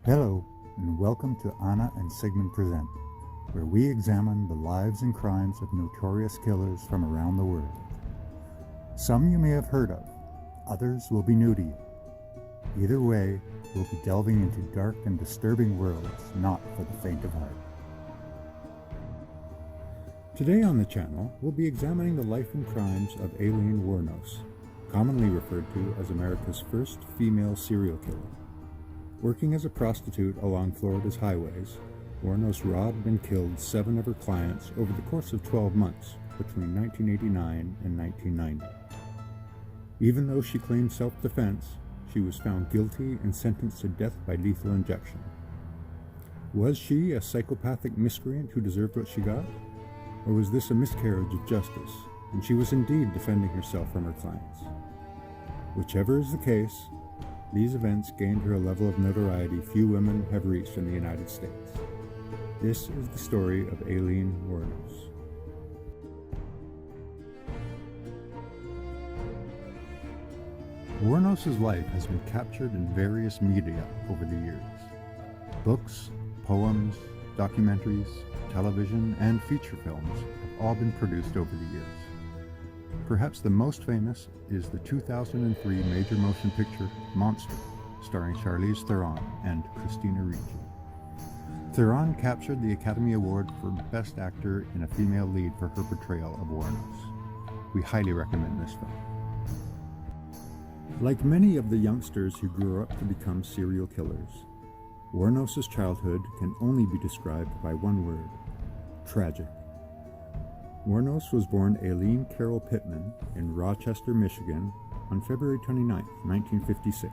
Hello, and welcome to Anna and Sigmund Present, where we examine the lives and crimes of notorious killers from around the world. Some you may have heard of, others will be new to you. Either way, we'll be delving into dark and disturbing worlds not for the faint of heart. Today on the channel, we'll be examining the life and crimes of Aileen Wuornos, commonly referred to as America's first female serial killer. Working as a prostitute along Florida's highways, Wuornos robbed and killed 7 of her clients over the course of 12 months between 1989 and 1990. Even though she claimed self-defense, she was found guilty and sentenced to death by lethal injection. Was she a psychopathic miscreant who deserved what she got? Or was this a miscarriage of justice, and she was indeed defending herself from her clients? Whichever is the case, these events gained her a level of notoriety few women have reached in the United States. This is the story of Aileen Wuornos. Wuornos' life has been captured in various media over the years. Books, poems, documentaries, television, and feature films have all been produced over the years. Perhaps the most famous is the 2003 major motion picture Monster, starring Charlize Theron and Christina Ricci. Theron captured the Academy Award for Best Actor in a Female Lead for her portrayal of Wuornos. We highly recommend this film. Like many of the youngsters who grew up to become serial killers, Wuornos' childhood can only be described by one word: tragic. Wuornos was born Aileen Carol Pittman in Rochester, Michigan on February 29, 1956.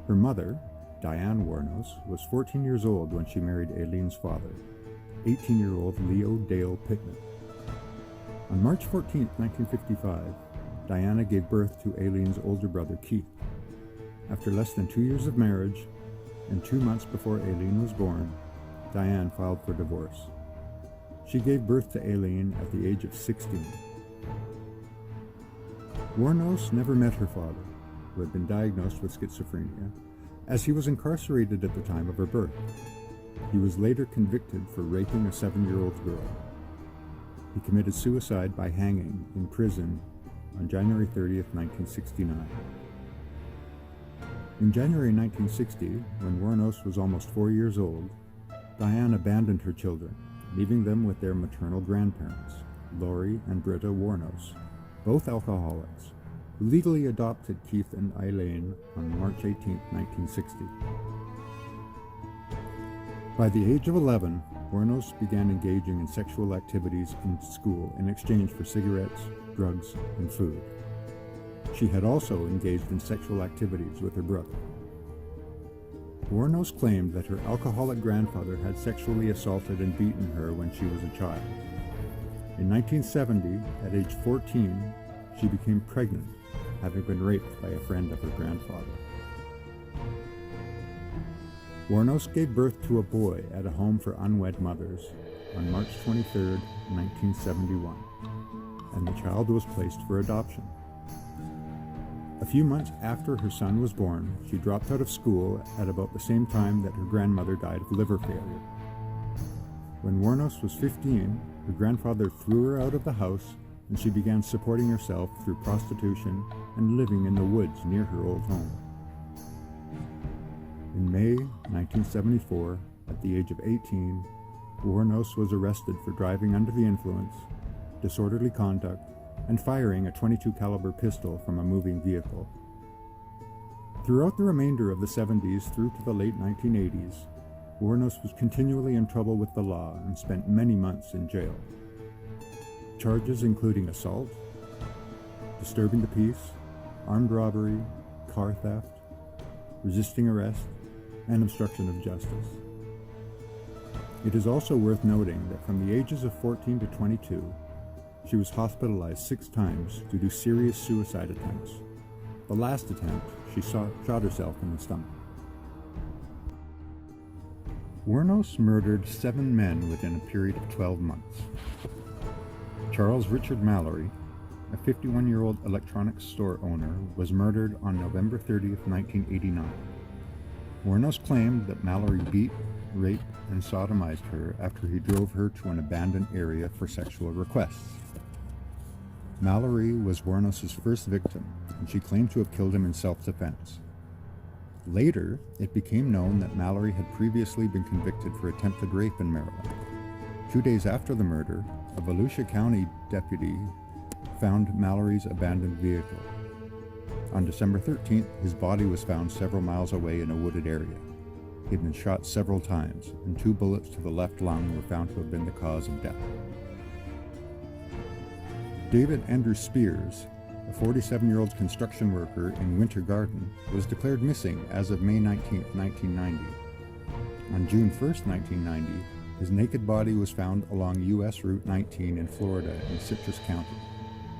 Her mother, Diane Wuornos, was 14 years old when she married Aileen's father, 18-year-old Leo Dale Pittman. On March 14, 1955, Diana gave birth to Aileen's older brother, Keith. After less than 2 years of marriage, and 2 months before Aileen was born, Diane filed for divorce. She gave birth to Aileen at the age of 16. Wuornos never met her father, who had been diagnosed with schizophrenia, as he was incarcerated at the time of her birth. He was later convicted for raping a 7-year-old girl. He committed suicide by hanging in prison on January 30, 1969. In January 1960, when Wuornos was almost 4 years old, Diane abandoned her children, leaving them with their maternal grandparents, Lori and Britta Wuornos, both alcoholics, who legally adopted Keith and Aileen on March 18, 1960. By the age of 11, Wuornos began engaging in sexual activities in school in exchange for cigarettes, drugs, and food. She had also engaged in sexual activities with her brother. Wuornos claimed that her alcoholic grandfather had sexually assaulted and beaten her when she was a child. In 1970, at age 14, she became pregnant, having been raped by a friend of her grandfather. Wuornos gave birth to a boy at a home for unwed mothers on March 23, 1971, and the child was placed for adoption. A few months after her son was born, she dropped out of school at about the same time that her grandmother died of liver failure. When Wuornos was 15, her grandfather threw her out of the house, and she began supporting herself through prostitution and living in the woods near her old home. In May 1974, at the age of 18, Wuornos was arrested for driving under the influence, disorderly conduct, and firing a .22 caliber pistol from a moving vehicle. Throughout the remainder of the 70s through to the late 1980s, Wuornos was continually in trouble with the law and spent many months in jail. Charges including assault, disturbing the peace, armed robbery, car theft, resisting arrest, and obstruction of justice. It is also worth noting that from the ages of 14 to 22, she was hospitalized 6 times due to serious suicide attempts. The last attempt, she shot herself in the stomach. Wuornos murdered 7 men within a period of 12 months. Charles Richard Mallory, a 51-year-old electronics store owner, was murdered on November 30, 1989. Wuornos claimed that Mallory beat, raped, and sodomized her after he drove her to an abandoned area for sexual requests. Mallory was Wuornos' first victim, and she claimed to have killed him in self-defense. Later, it became known that Mallory had previously been convicted for attempted rape in Maryland. 2 days after the murder, a Volusia County deputy found Mallory's abandoned vehicle. On December 13th, his body was found several miles away in a wooded area. He had been shot several times, and 2 bullets to the left lung were found to have been the cause of death. David Andrew Spears, a 47-year-old construction worker in Winter Garden, was declared missing as of May 19, 1990. On June 1, 1990, his naked body was found along U.S. Route 19 in Florida in Citrus County.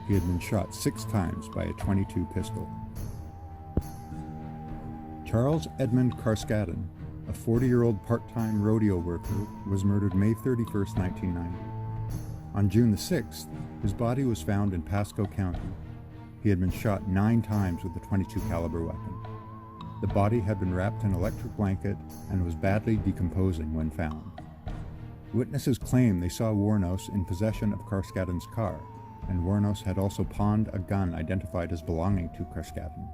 He had been shot 6 times by a .22 pistol. Charles Edmund Karskadin, a 40-year-old part-time rodeo worker, was murdered May 31, 1990. On June the 6th, his body was found in Pasco County. He had been shot 9 times with a .22 caliber weapon. The body had been wrapped in an electric blanket and was badly decomposing when found. Witnesses claim they saw Wuornos in possession of Karskadin's car, and Wuornos had also pawned a gun identified as belonging to Karskadin.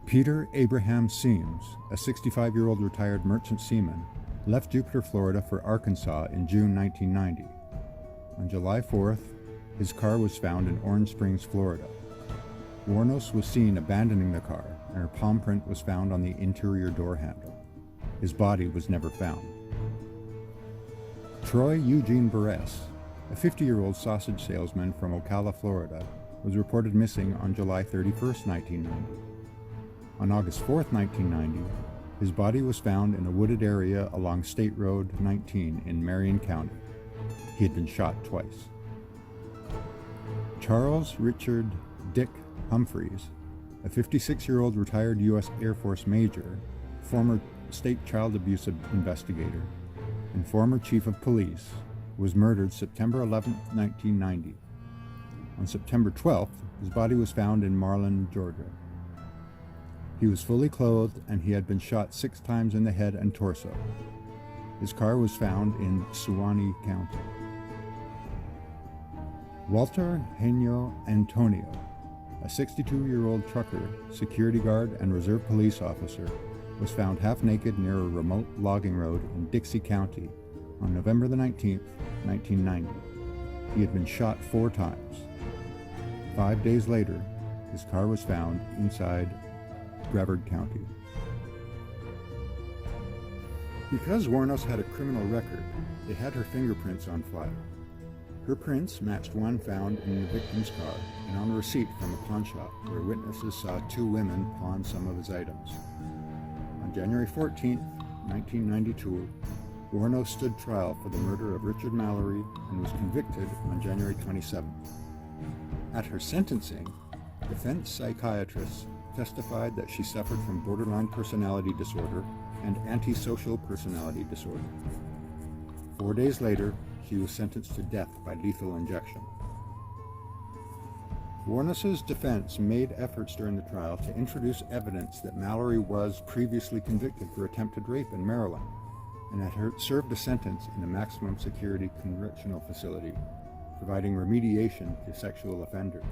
Peter Abraham Seams, a 65-year-old retired merchant seaman, left Jupiter, Florida for Arkansas in June 1990. On July 4th, his car was found in Orange Springs, Florida. Wuornos was seen abandoning the car, and her palm print was found on the interior door handle. His body was never found. Troy Eugene Burress, a 50-year-old sausage salesman from Ocala, Florida, was reported missing on July 31, 1990. On August 4, 1990, his body was found in a wooded area along State Road 19 in Marion County. He had been shot twice. Charles Richard Dick Humphreys, a 56-year-old retired U.S. Air Force major, former state child abuse investigator, and former chief of police, was murdered September 11, 1990. On September 12th, his body was found in Marlin, Georgia. He was fully clothed, and he had been shot 6 times in the head and torso. His car was found in Suwannee County. Walter Henio Antonio, a 62-year-old trucker, security guard, and reserve police officer, was found half naked near a remote logging road in Dixie County on November the 19th, 1990. He had been shot 4 times. 5 days later, his car was found inside Brevard County. Because Wuornos had a criminal record, they had her fingerprints on file. Her prints matched one found in the victim's car and on a receipt from a pawn shop where witnesses saw 2 women pawn some of his items. On January 14, 1992, Wuornos stood trial for the murder of Richard Mallory and was convicted on January 27. At her sentencing, defense psychiatrists testified that she suffered from borderline personality disorder and antisocial personality disorder. 4 days later, she was sentenced to death by lethal injection. Wuornos' defense made efforts during the trial to introduce evidence that Mallory was previously convicted for attempted rape in Maryland and had served a sentence in a maximum security correctional facility, providing remediation to sexual offenders.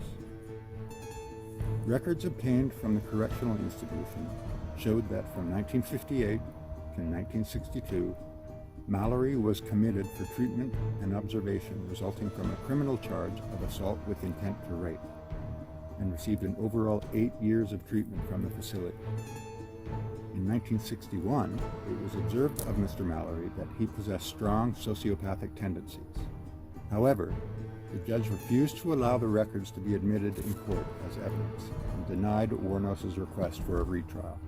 Records obtained from the correctional institution showed that from 1958 to 1962, Mallory was committed for treatment and observation resulting from a criminal charge of assault with intent to rape, and received an overall 8 years of treatment from the facility. In 1961, it was observed of Mr. Mallory that he possessed strong sociopathic tendencies. However, the judge refused to allow the records to be admitted in court as evidence and denied Wuornos' request for a retrial.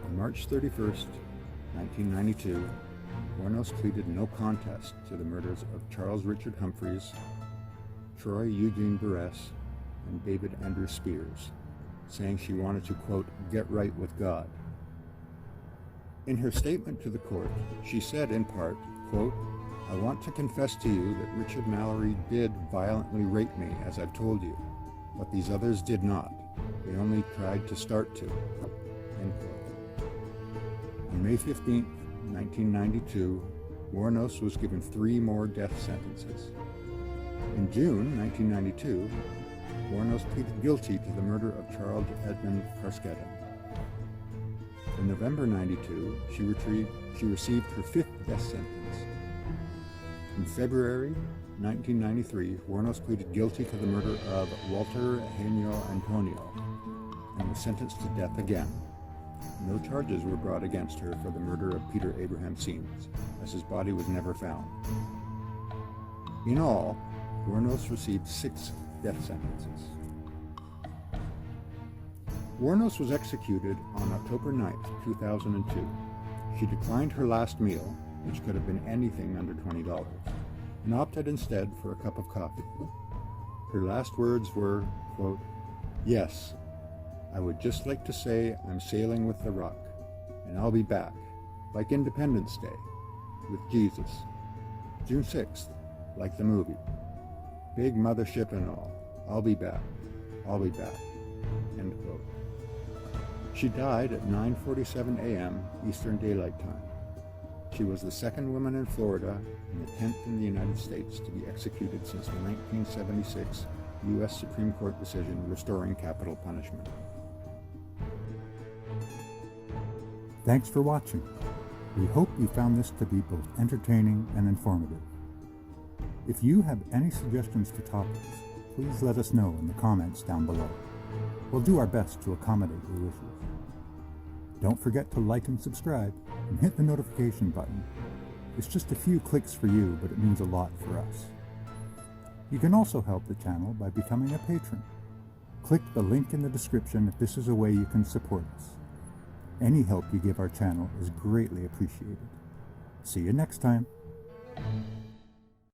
On March 31st, 1992, Wuornos pleaded no contest to the murders of Charles Richard Humphreys, Troy Eugene Burress, and David Andrew Spears, saying she wanted to, quote, get right with God. In her statement to the court, she said in part, quote, I want to confess to you that Richard Mallory did violently rape me, as I've told you, but these others did not. They only tried to start to. End quote. On May 15, 1992, Wuornos was given 3 more death sentences. In June 1992, Wuornos pleaded guilty to the murder of Charles Edmund Karskadin. In November 92, she received her 5th death sentence. In February 1993, Wuornos pleaded guilty to the murder of Walter Henio Antonio and was sentenced to death again. No charges were brought against her for the murder of Peter Abraham Seames, as his body was never found. In all, Wuornos received 6 death sentences. Wuornos was executed on October 9, 2002. She declined her last meal, which could have been anything under $20, and opted instead for a cup of coffee. Her last words were, quote, "Yes, I would just like to say I'm sailing with the Rock, and I'll be back, like Independence Day, with Jesus. June 6th, like the movie. Big mothership and all. I'll be back. I'll be back." End quote. She died at 9:47 a.m. Eastern Daylight Time. She was the 2nd woman in Florida and the 10th in the United States to be executed since the 1976 U.S. Supreme Court decision restoring capital punishment. Thanks for watching. We hope you found this to be both entertaining and informative. If you have any suggestions for topics, please let us know in the comments down below. We'll do our best to accommodate your wishes. Don't forget to like and subscribe and hit the notification button. It's just a few clicks for you, but it means a lot for us. You can also help the channel by becoming a patron. Click the link in the description if this is a way you can support us. Any help you give our channel is greatly appreciated. See you next time.